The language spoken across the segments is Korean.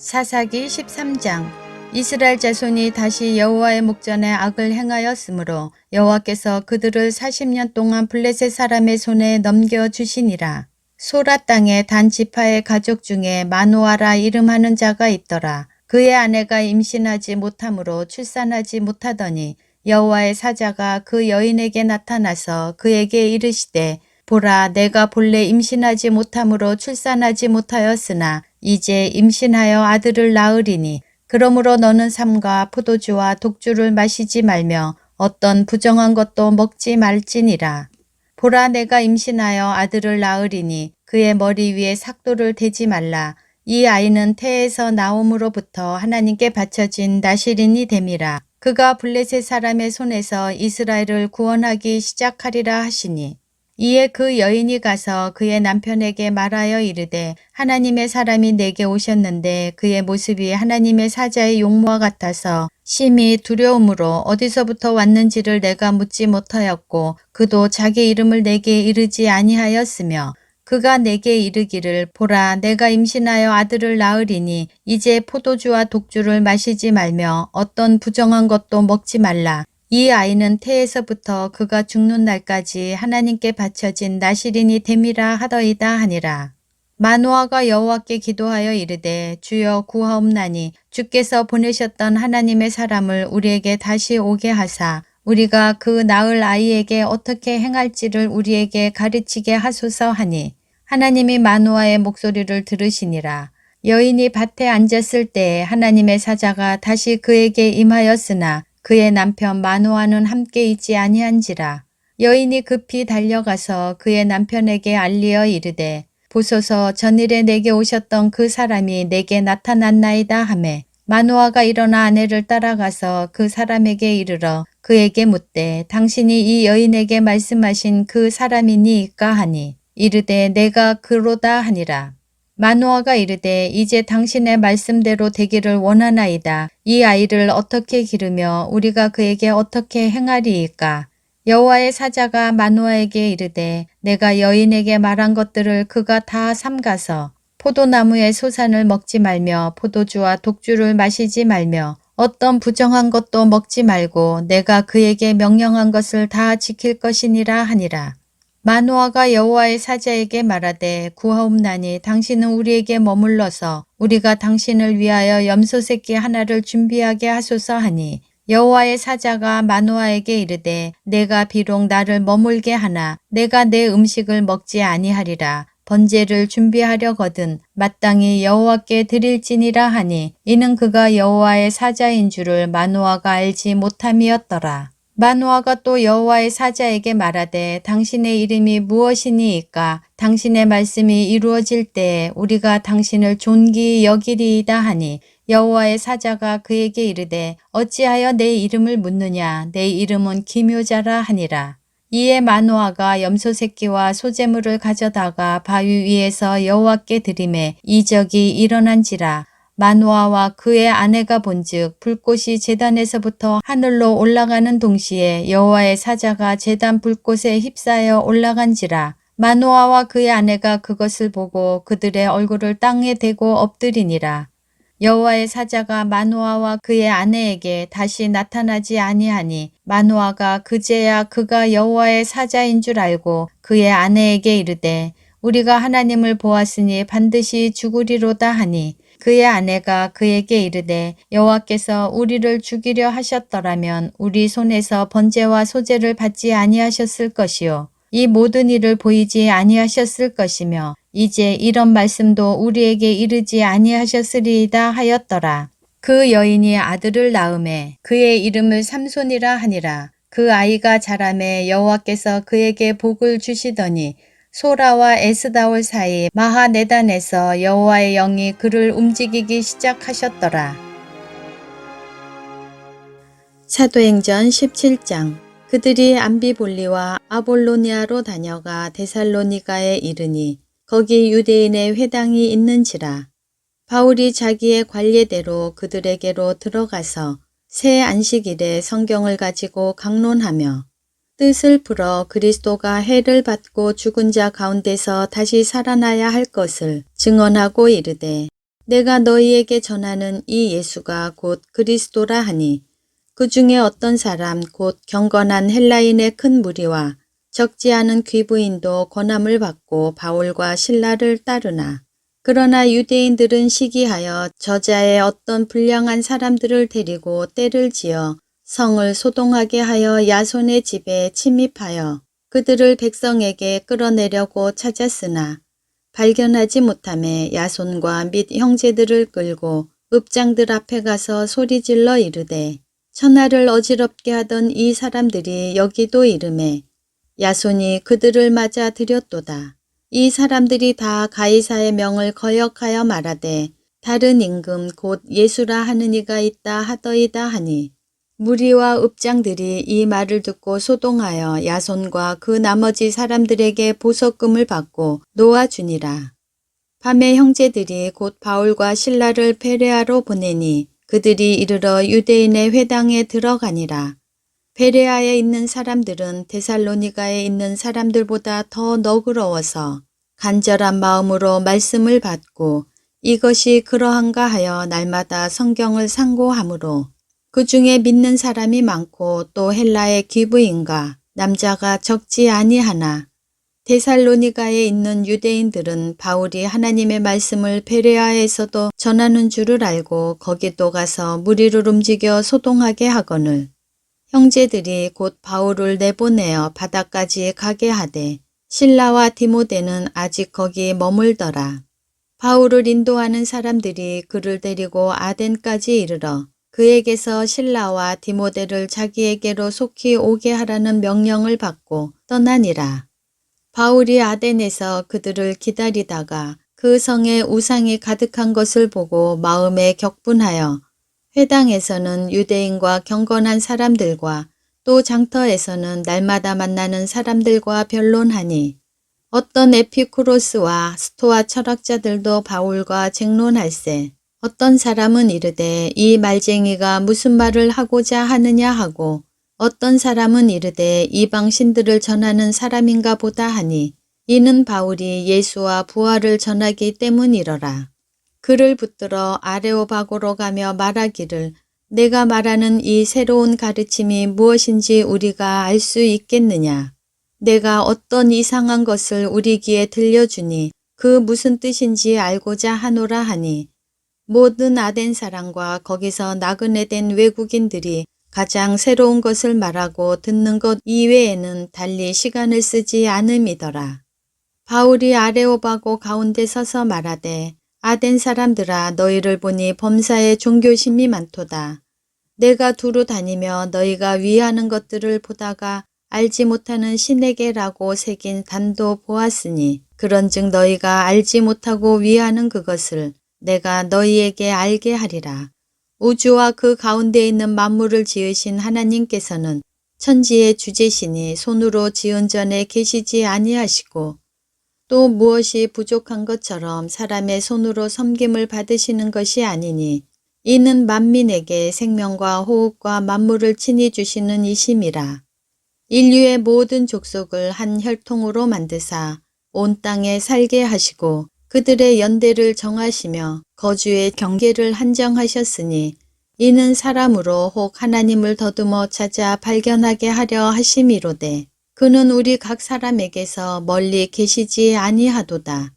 사사기 13장. 이스라엘 자손이 다시 여호와의 목전에 악을 행하였으므로 여호와께서 그들을 40년 동안 블레셋 사람의 손에 넘겨주시니라. 소라 땅에 단 지파의 가족 중에 마노아라 이름하는 자가 있더라. 그의 아내가 임신하지 못하므로 출산하지 못하더니 여호와의 사자가 그 여인에게 나타나서 그에게 이르시되 보라, 내가 본래 임신하지 못함으로 출산하지 못하였으나 이제 임신하여 아들을 낳으리니 그러므로 너는 삼가 포도주와 독주를 마시지 말며 어떤 부정한 것도 먹지 말지니라. 보라, 내가 임신하여 아들을 낳으리니 그의 머리 위에 삭도를 대지 말라. 이 아이는 태에서 나옴으로부터 하나님께 바쳐진 나실인이 됨이라. 그가 블레셋 사람의 손에서 이스라엘을 구원하기 시작하리라 하시니 이에 그 여인이 가서 그의 남편에게 말하여 이르되 하나님의 사람이 내게 오셨는데 그의 모습이 하나님의 사자의 용모와 같아서 심히 두려움으로 어디서부터 왔는지를 내가 묻지 못하였고 그도 자기 이름을 내게 이르지 아니하였으며 그가 내게 이르기를 보라, 내가 임신하여 아들을 낳으리니 이제 포도주와 독주를 마시지 말며 어떤 부정한 것도 먹지 말라. 이 아이는 태에서부터 그가 죽는 날까지 하나님께 바쳐진 나실인이 됨이라 하더이다 하니라. 마노아가 여호와께 기도하여 이르되 주여 구하옵나니 주께서 보내셨던 하나님의 사람을 우리에게 다시 오게 하사 우리가 그 낳을 아이에게 어떻게 행할지를 우리에게 가르치게 하소서 하니 하나님이 마노아의 목소리를 들으시니라. 여인이 밭에 앉았을 때에 하나님의 사자가 다시 그에게 임하였으나 그의 남편 마노아는 함께 있지 아니한지라. 여인이 급히 달려가서 그의 남편에게 알리어 이르되 보소서, 전일에 내게 오셨던 그 사람이 내게 나타났나이다 하매 마노아가 일어나 아내를 따라가서 그 사람에게 이르러 그에게 묻되 당신이 이 여인에게 말씀하신 그 사람이니이까 하니 이르되 내가 그로다 하니라. 마노아가 이르되 이제 당신의 말씀대로 되기를 원하나이다. 이 아이를 어떻게 기르며 우리가 그에게 어떻게 행하리이까? 여호와의 사자가 마노아에게 이르되 내가 여인에게 말한 것들을 그가 다 삼가서 포도나무의 소산을 먹지 말며 포도주와 독주를 마시지 말며 어떤 부정한 것도 먹지 말고 내가 그에게 명령한 것을 다 지킬 것이니라 하니라. 마노아가 여호와의 사자에게 말하되 구하옵나니 당신은 우리에게 머물러서 우리가 당신을 위하여 염소 새끼 하나를 준비하게 하소서 하니 여호와의 사자가 마노아에게 이르되 내가 비록 나를 머물게 하나 내가 내 음식을 먹지 아니하리라. 번제를 준비하려거든 마땅히 여호와께 드릴지니라 하니 이는 그가 여호와의 사자인 줄을 마노아가 알지 못함이었더라. 마노아가 또 여호와의 사자에게 말하되 당신의 이름이 무엇이니이까? 당신의 말씀이 이루어질 때에 우리가 당신을 존귀히 여기리이다 하니 여호와의 사자가 그에게 이르되 어찌하여 내 이름을 묻느냐? 내 이름은 기묘자라 하니라. 이에 마노아가 염소 새끼와 소재물을 가져다가 바위 위에서 여호와께 드리매 이적이 일어난지라. 마노아와 그의 아내가 본즉 불꽃이 제단에서부터 하늘로 올라가는 동시에 여호와의 사자가 제단 불꽃에 휩싸여 올라간지라. 마노아와 그의 아내가 그것을 보고 그들의 얼굴을 땅에 대고 엎드리니라. 여호와의 사자가 마노아와 그의 아내에게 다시 나타나지 아니하니 마노아가 그제야 그가 여호와의 사자인 줄 알고 그의 아내에게 이르되 우리가 하나님을 보았으니 반드시 죽으리로다 하니 그의 아내가 그에게 이르되 여호와께서 우리를 죽이려 하셨더라면 우리 손에서 번제와 소제를 받지 아니하셨을 것이요 이 모든 일을 보이지 아니하셨을 것이며 이제 이런 말씀도 우리에게 이르지 아니하셨으리이다 하였더라. 그 여인이 아들을 낳음에 그의 이름을 삼손이라 하니라. 그 아이가 자라매 여호와께서 그에게 복을 주시더니 소라와 에스다올 사이 마하네단에서 여호와의 영이 그를 움직이기 시작하셨더라. 사도행전 17장. 그들이 암비볼리와 아볼로니아로 다녀가 데살로니가에 이르니 거기 유대인의 회당이 있는지라. 바울이 자기의 관례대로 그들에게로 들어가서 새 안식일에 성경을 가지고 강론하며 뜻을 풀어 그리스도가 해를 받고 죽은 자 가운데서 다시 살아나야 할 것을 증언하고 이르되 내가 너희에게 전하는 이 예수가 곧 그리스도라 하니 그 중에 어떤 사람 곧 경건한 헬라인의 큰 무리와 적지 않은 귀부인도 권함을 받고 바울과 실라를 따르나 그러나 유대인들은 시기하여 저자의 어떤 불량한 사람들을 데리고 때를 지어 성을 소동하게 하여 야손의 집에 침입하여 그들을 백성에게 끌어내려고 찾았으나 발견하지 못하매 야손과 및 형제들을 끌고 읍장들 앞에 가서 소리질러 이르되 천하를 어지럽게 하던 이 사람들이 여기도 이르매 야손이 그들을 맞아 들였도다. 이 사람들이 다 가이사의 명을 거역하여 말하되 다른 임금 곧 예수라 하는 이가 있다 하더이다 하니 무리와 읍장들이 이 말을 듣고 소동하여 야손과 그 나머지 사람들에게 보석금을 받고 놓아주니라. 밤에 형제들이 곧 바울과 실라를 베레아로 보내니 그들이 이르러 유대인의 회당에 들어가니라. 베레아에 있는 사람들은 데살로니가에 있는 사람들보다 더 너그러워서 간절한 마음으로 말씀을 받고 이것이 그러한가 하여 날마다 성경을 상고하므로 그 중에 믿는 사람이 많고 또 헬라의 귀부인과 남자가 적지 아니하나 데살로니가에 있는 유대인들은 바울이 하나님의 말씀을 베레아에서도 전하는 줄을 알고 거기도 가서 무리를 움직여 소동하게 하거늘 형제들이 곧 바울을 내보내어 바다까지 가게 하되 실라와 디모데는 아직 거기 머물더라. 바울을 인도하는 사람들이 그를 데리고 아덴까지 이르러 그에게서 실라와 디모데를 자기에게로 속히 오게 하라는 명령을 받고 떠나니라. 바울이 아덴에서 그들을 기다리다가 그 성에 우상이 가득한 것을 보고 마음에 격분하여 회당에서는 유대인과 경건한 사람들과 또 장터에서는 날마다 만나는 사람들과 변론하니 어떤 에피쿠로스와 스토아 철학자들도 바울과 쟁론할세 어떤 사람은 이르되 이 말쟁이가 무슨 말을 하고자 하느냐 하고 어떤 사람은 이르되 이방신들을 전하는 사람인가 보다 하니 이는 바울이 예수와 부활을 전하기 때문이러라. 그를 붙들어 아레오바고로 가며 말하기를 내가 말하는 이 새로운 가르침이 무엇인지 우리가 알 수 있겠느냐. 내가 어떤 이상한 것을 우리 귀에 들려주니 그 무슨 뜻인지 알고자 하노라 하니 모든 아덴 사람과 거기서 나그네 된 외국인들이 가장 새로운 것을 말하고 듣는 것 이외에는 달리 시간을 쓰지 않음이더라. 바울이 아레오바고 가운데 서서 말하되 아덴 사람들아 너희를 보니 범사에 종교심이 많도다. 내가 두루 다니며 너희가 위하는 것들을 보다가 알지 못하는 신에게라고 새긴 단도 보았으니 그런즉 너희가 알지 못하고 위하는 그것을 내가 너희에게 알게 하리라. 우주와 그 가운데 있는 만물을 지으신 하나님께서는 천지의 주제시니 손으로 지은 전에 계시지 아니하시고 또 무엇이 부족한 것처럼 사람의 손으로 섬김을 받으시는 것이 아니니 이는 만민에게 생명과 호흡과 만물을 친히 주시는 이심이라. 인류의 모든 족속을 한 혈통으로 만드사 온 땅에 살게 하시고 그들의 연대를 정하시며 거주의 경계를 한정하셨으니 이는 사람으로 혹 하나님을 더듬어 찾아 발견하게 하려 하심이로되 그는 우리 각 사람에게서 멀리 계시지 아니하도다.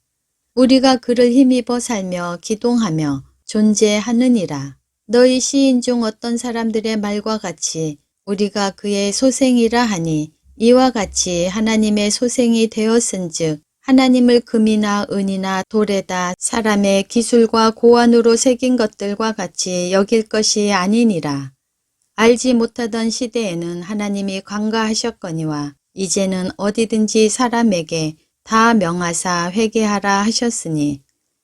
우리가 그를 힘입어 살며 기동하며 존재하느니라. 너희 시인 중 어떤 사람들의 말과 같이 우리가 그의 소생이라 하니 이와 같이 하나님의 소생이 되었은즉 하나님을 금이나 은이나 돌에다 사람의 기술과 고안으로 새긴 것들과 같이 여길 것이 아니니라. 알지 못하던 시대에는 하나님이 관가하셨거니와 이제는 어디든지 사람에게 다 명하사 회개하라 하셨으니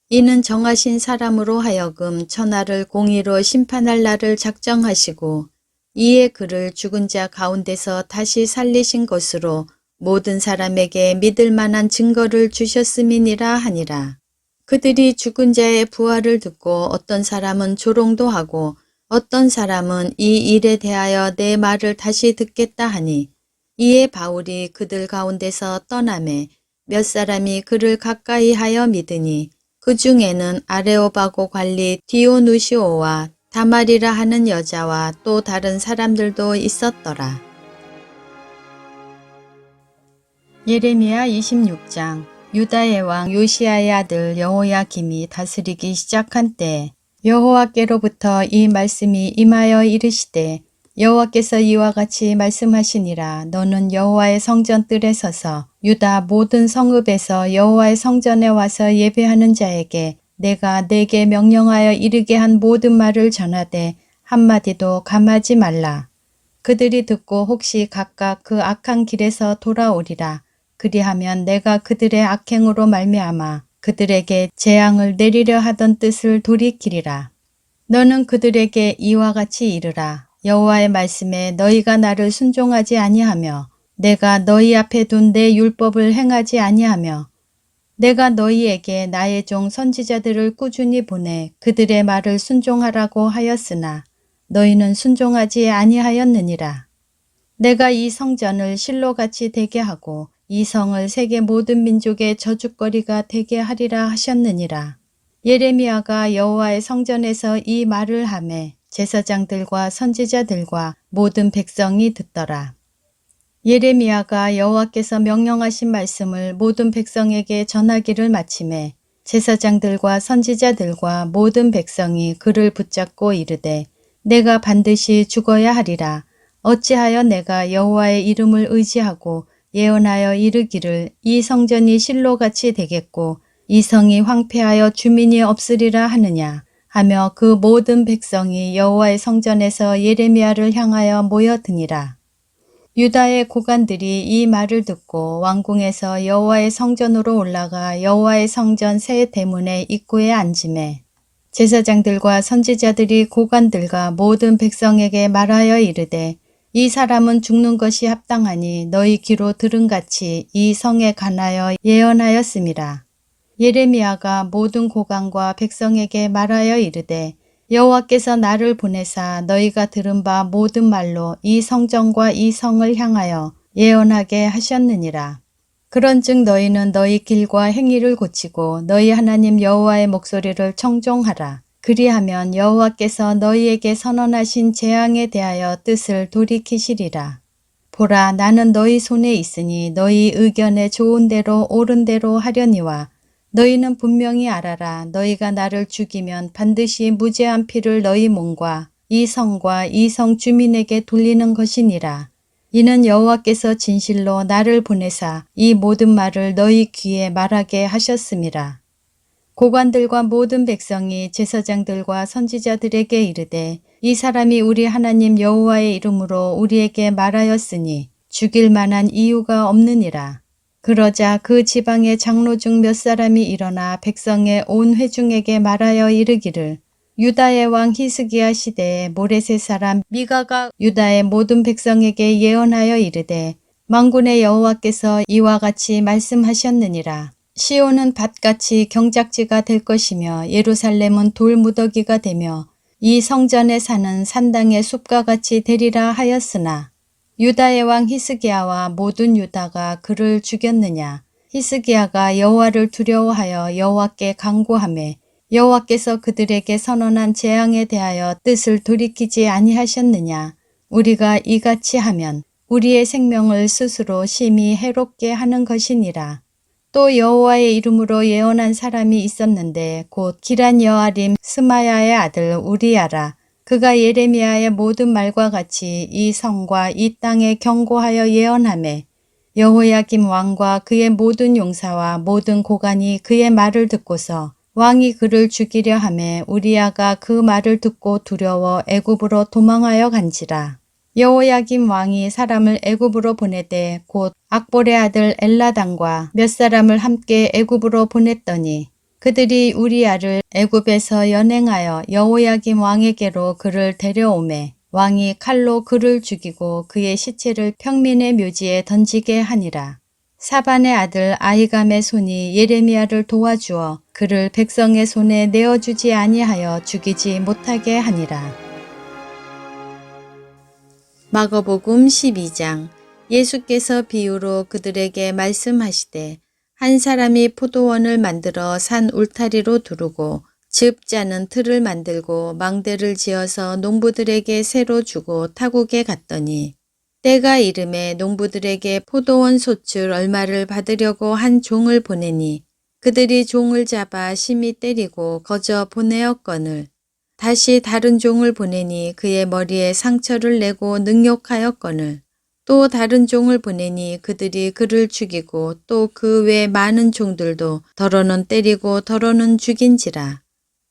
이는 정하신 사람으로 하여금 천하를 공의로 심판할 날을 작정하시고 이에 그를 죽은 자 가운데서 다시 살리신 것으로 모든 사람에게 믿을 만한 증거를 주셨음이니라 하니라. 그들이 죽은 자의 부활을 듣고 어떤 사람은 조롱도 하고 어떤 사람은 이 일에 대하여 내 말을 다시 듣겠다 하니 이에 바울이 그들 가운데서 떠나매 몇 사람이 그를 가까이 하여 믿으니 그 중에는 아레오바고 관리 디오누시오와 다말이라 하는 여자와 또 다른 사람들도 있었더라. 예레미야 26장. 유다의 왕 요시야의 아들 여호야김이 다스리기 시작한 때 여호와께로부터 이 말씀이 임하여 이르시되 여호와께서 이와 같이 말씀하시니라. 너는 여호와의 성전 뜰에 서서 유다 모든 성읍에서 여호와의 성전에 와서 예배하는 자에게 내가 내게 명령하여 이르게 한 모든 말을 전하되 한마디도 감하지 말라. 그들이 듣고 혹시 각각 그 악한 길에서 돌아오리라. 그리하면 내가 그들의 악행으로 말미암아 그들에게 재앙을 내리려 하던 뜻을 돌이키리라. 너는 그들에게 이와 같이 이르라. 여호와의 말씀에 너희가 나를 순종하지 아니하며 내가 너희 앞에 둔 내 율법을 행하지 아니하며 내가 너희에게 나의 종 선지자들을 꾸준히 보내 그들의 말을 순종하라고 하였으나 너희는 순종하지 아니하였느니라. 내가 이 성전을 실로같이 되게 하고 이 성을 세계 모든 민족의 저주거리가 되게 하리라 하셨느니라. 예레미야가 여호와의 성전에서 이 말을 하매 제사장들과 선지자들과 모든 백성이 듣더라. 예레미야가 여호와께서 명령하신 말씀을 모든 백성에게 전하기를 마치매 제사장들과 선지자들과 모든 백성이 그를 붙잡고 이르되 내가 반드시 죽어야 하리라. 어찌하여 내가 여호와의 이름을 의지하고 예언하여 이르기를 이 성전이 실로같이 되겠고 이 성이 황폐하여 주민이 없으리라 하느냐 하며 그 모든 백성이 여호와의 성전에서 예레미야를 향하여 모여드니라. 유다의 고관들이 이 말을 듣고 왕궁에서 여호와의 성전으로 올라가 여호와의 성전 새 대문의 입구에 앉으매 제사장들과 선지자들이 고관들과 모든 백성에게 말하여 이르되 이 사람은 죽는 것이 합당하니 너희 귀로 들은같이 이 성에 관하여 예언하였음이라. 예레미야가 모든 고관과 백성에게 말하여 이르되 여호와께서 나를 보내사 너희가 들은 바 모든 말로 이 성전과 이 성을 향하여 예언하게 하셨느니라. 그런즉 너희는 너희 길과 행위를 고치고 너희 하나님 여호와의 목소리를 청종하라. 그리하면 여호와께서 너희에게 선언하신 재앙에 대하여 뜻을 돌이키시리라. 보라, 나는 너희 손에 있으니 너희 의견에 좋은 대로 옳은 대로 하려니와 너희는 분명히 알아라. 너희가 나를 죽이면 반드시 무죄한 피를 너희 몸과 이 성과 이 성 주민에게 돌리는 것이니라. 이는 여호와께서 진실로 나를 보내사 이 모든 말을 너희 귀에 말하게 하셨음이라. 고관들과 모든 백성이 제사장들과 선지자들에게 이르되 이 사람이 우리 하나님 여호와의 이름으로 우리에게 말하였으니 죽일 만한 이유가 없느니라. 그러자 그 지방의 장로 중 몇 사람이 일어나 백성의 온 회중에게 말하여 이르기를 유다의 왕 히스기야 시대에 모레셋 사람 미가가 유다의 모든 백성에게 예언하여 이르되 만군의 여호와께서 이와 같이 말씀하셨느니라. 시온은 밭같이 경작지가 될 것이며 예루살렘은 돌무더기가 되며 이 성전에 사는 산당의 숲과 같이 되리라 하였으나 유다의 왕 히스기야와 모든 유다가 그를 죽였느냐. 히스기야가 여호와를 두려워하여 여호와께 간구하매 여호와께서 그들에게 선언한 재앙에 대하여 뜻을 돌이키지 아니하셨느냐. 우리가 이같이 하면 우리의 생명을 스스로 심히 해롭게 하는 것이니라. 또 여호와의 이름으로 예언한 사람이 있었는데 곧 기란 여아림 스마야의 아들 우리야라. 그가 예레미야의 모든 말과 같이 이 성과 이 땅에 경고하여 예언하매 여호야김 왕과 그의 모든 용사와 모든 고관이 그의 말을 듣고서 왕이 그를 죽이려 하매 우리야가 그 말을 듣고 두려워 애굽으로 도망하여 간지라. 여호야김 왕이 사람을 애굽으로 보내되 곧 악볼의 아들 엘라단과 몇 사람을 함께 애굽으로 보냈더니 그들이 우리야를 애굽에서 연행하여 여호야김 왕에게로 그를 데려오매 왕이 칼로 그를 죽이고 그의 시체를 평민의 묘지에 던지게 하니라. 사반의 아들 아히감의 손이 예레미야를 도와주어 그를 백성의 손에 내어주지 아니하여 죽이지 못하게 하니라. 마가복음 12장. 예수께서 비유로 그들에게 말씀하시되 한 사람이 포도원을 만들어 산 울타리로 두르고 즙 짜는 틀을 만들고 망대를 지어서 농부들에게 새로 주고 타국에 갔더니 때가 이름에 농부들에게 포도원 소출 얼마를 받으려고 한 종을 보내니 그들이 종을 잡아 심히 때리고 거저 보내었거늘 다시 다른 종을 보내니 그의 머리에 상처를 내고 능욕하였거늘 또 다른 종을 보내니 그들이 그를 죽이고 또 그 외 많은 종들도 더러는 때리고 더러는 죽인지라.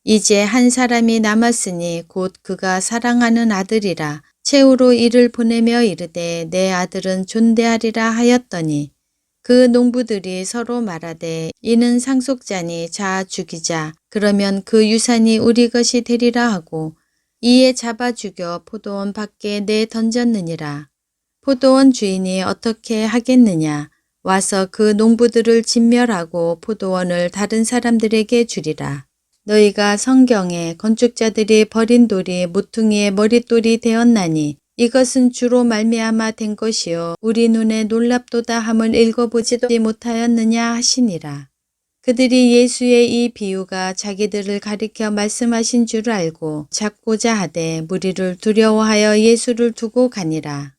이제 한 사람이 남았으니 곧 그가 사랑하는 아들이라 최후로 이를 보내며 이르되 내 아들은 존대하리라 하였더니 그 농부들이 서로 말하되 이는 상속자니 자 죽이자 그러면 그 유산이 우리 것이 되리라 하고 이에 잡아 죽여 포도원 밖에 내 던졌느니라. 포도원 주인이 어떻게 하겠느냐 와서 그 농부들을 진멸하고 포도원을 다른 사람들에게 주리라. 너희가 성경에 건축자들이 버린 돌이 모퉁이의 머릿돌이 되었나니 이것은 주로 말미암아 된 것이요 우리 눈에 놀랍도다 함을 읽어보지도 못하였느냐 하시니라. 그들이 예수의 이 비유가 자기들을 가리켜 말씀하신 줄 알고 잡고자 하되 무리를 두려워하여 예수를 두고 가니라.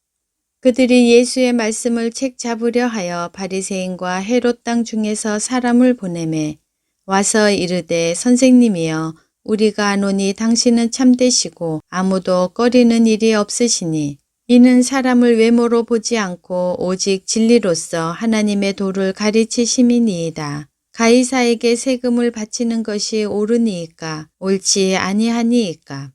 그들이 예수의 말씀을 책 잡으려 하여 바리새인과 헤롯 땅 중에서 사람을 보내매 와서 이르되 선생님이여 우리가 아노니 당신은 참되시고 아무도 꺼리는 일이 없으시니 이는 사람을 외모로 보지 않고 오직 진리로서 하나님의 도를 가르치심이니이다. 가이사에게 세금을 바치는 것이 옳으니이까 옳지 아니하니이까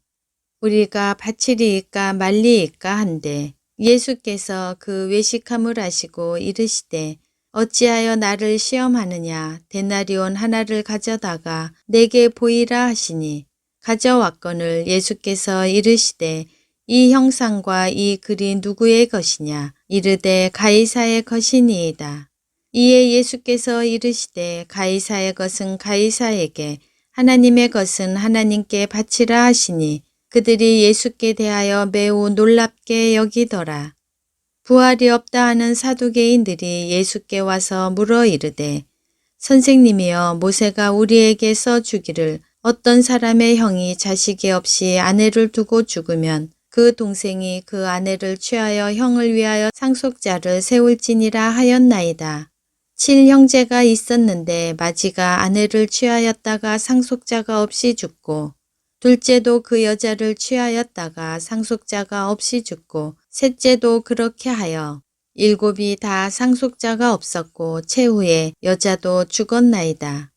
우리가 바치리이까 말리이까 한데 예수께서 그 외식함을 아시고 이르시되 어찌하여 나를 시험하느냐 데나리온 하나를 가져다가 내게 보이라 하시니 가져왔거늘 예수께서 이르시되 이 형상과 이 글이 누구의 것이냐 이르되 가이사의 것이니이다. 이에 예수께서 이르시되 가이사의 것은 가이사에게 하나님의 것은 하나님께 바치라 하시니 그들이 예수께 대하여 매우 놀랍게 여기더라. 부활이 없다 하는 사두개인들이 예수께 와서 물어 이르되 선생님이여 모세가 우리에게 써주기를 어떤 사람의 형이 자식이 없이 아내를 두고 죽으면 그 동생이 그 아내를 취하여 형을 위하여 상속자를 세울지니라 하였나이다. 7형제가 있었는데 마지가 아내를 취하였다가 상속자가 없이 죽고 둘째도 그 여자를 취하였다가 상속자가 없이 죽고 셋째도 그렇게 하여 7이 다 상속자가 없었고 최후에 여자도 죽었나이다.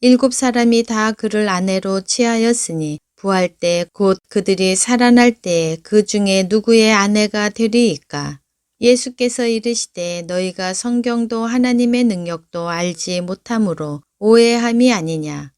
7사람이 다 그를 아내로 취하였으니 부활 때 곧 그들이 살아날 때에 그 중에 누구의 아내가 되리이까. 예수께서 이르시되 너희가 성경도 하나님의 능력도 알지 못함으로 오해함이 아니냐.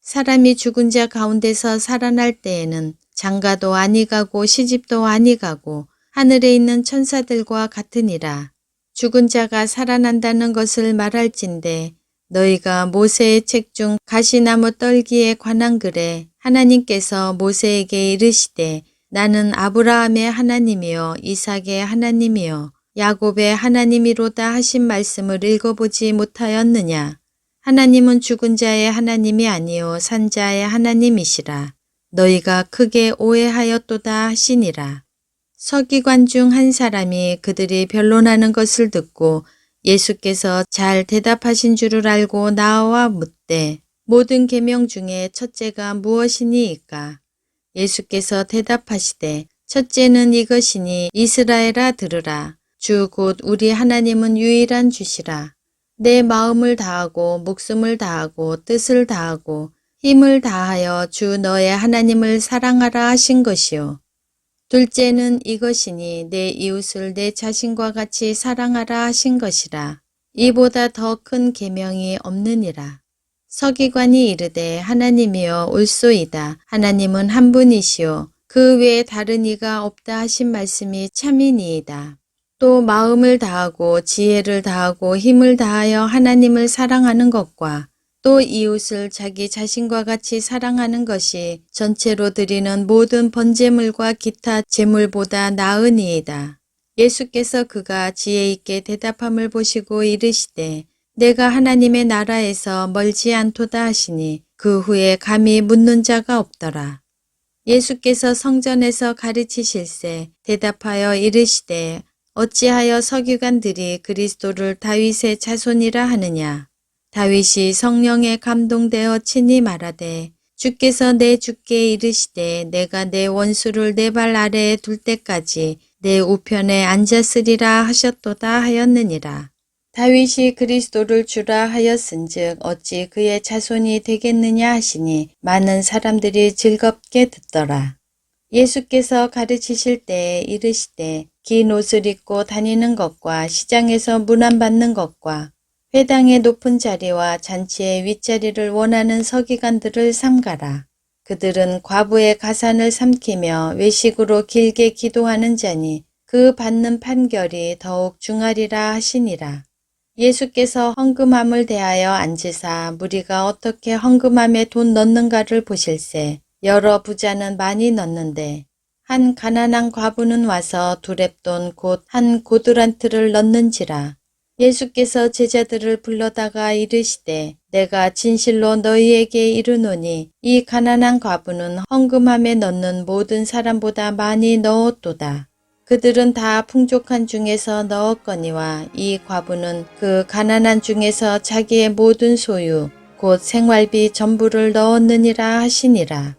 사람이 죽은 자 가운데서 살아날 때에는 장가도 아니 가고 시집도 아니 가고 하늘에 있는 천사들과 같으니라. 죽은 자가 살아난다는 것을 말할진대 너희가 모세의 책 중 가시나무 떨기에 관한 글에 하나님께서 모세에게 이르시되 나는 아브라함의 하나님이요 이삭의 하나님이요 야곱의 하나님이로다 하신 말씀을 읽어보지 못하였느냐. 하나님은 죽은 자의 하나님이 아니요 산 자의 하나님이시라. 너희가 크게 오해하였도다 하시니라. 서기관 중 한 사람이 그들이 변론하는 것을 듣고 예수께서 잘 대답하신 줄을 알고 나와 묻되 모든 계명 중에 첫째가 무엇이니이까? 예수께서 대답하시되 첫째는 이것이니 이스라엘아 들으라. 주 곧 우리 하나님은 유일한 주시라. 내 마음을 다하고 목숨을 다하고 뜻을 다하고 힘을 다하여 주 너의 하나님을 사랑하라 하신 것이요. 둘째는 이것이니 내 이웃을 내 자신과 같이 사랑하라 하신 것이라. 이보다 더 큰 계명이 없느니라. 서기관이 이르되 하나님이여 옳소이다. 하나님은 한 분이시요 그 외에 다른 이가 없다 하신 말씀이 참이니이다. 또 마음을 다하고 지혜를 다하고 힘을 다하여 하나님을 사랑하는 것과 또 이웃을 자기 자신과 같이 사랑하는 것이 전체로 드리는 모든 번제물과 기타 제물보다 나으니이다. 예수께서 그가 지혜 있게 대답함을 보시고 이르시되 내가 하나님의 나라에서 멀지 않도다 하시니 그 후에 감히 묻는 자가 없더라. 예수께서 성전에서 가르치실세 대답하여 이르시되 어찌하여 서기관들이 그리스도를 다윗의 자손이라 하느냐. 다윗이 성령에 감동되어 친히 말하되 주께서 내 주께 이르시되 내가 내 원수를 내 발 아래에 둘 때까지 내 우편에 앉았으리라 하셨도다 하였느니라. 다윗이 그리스도를 주라 하였은즉 어찌 그의 자손이 되겠느냐 하시니 많은 사람들이 즐겁게 듣더라. 예수께서 가르치실 때에 이르시되 긴 옷을 입고 다니는 것과 시장에서 문안받는 것과 회당의 높은 자리와 잔치의 윗자리를 원하는 서기관들을 삼가라. 그들은 과부의 가산을 삼키며 외식으로 길게 기도하는 자니 그 받는 판결이 더욱 중하리라 하시니라. 예수께서 헌금함을 대하여 앉으사 무리가 어떻게 헌금함에 돈 넣는가를 보실세. 여러 부자는 많이 넣는데 한 가난한 과부는 와서 두렙돈 곧 한 고두란트를 넣는지라. 예수께서 제자들을 불러다가 이르시되 내가 진실로 너희에게 이르노니 이 가난한 과부는 헌금함에 넣는 모든 사람보다 많이 넣었도다. 그들은 다 풍족한 중에서 넣었거니와 이 과부는 그 가난한 중에서 자기의 모든 소유 곧 생활비 전부를 넣었느니라 하시니라.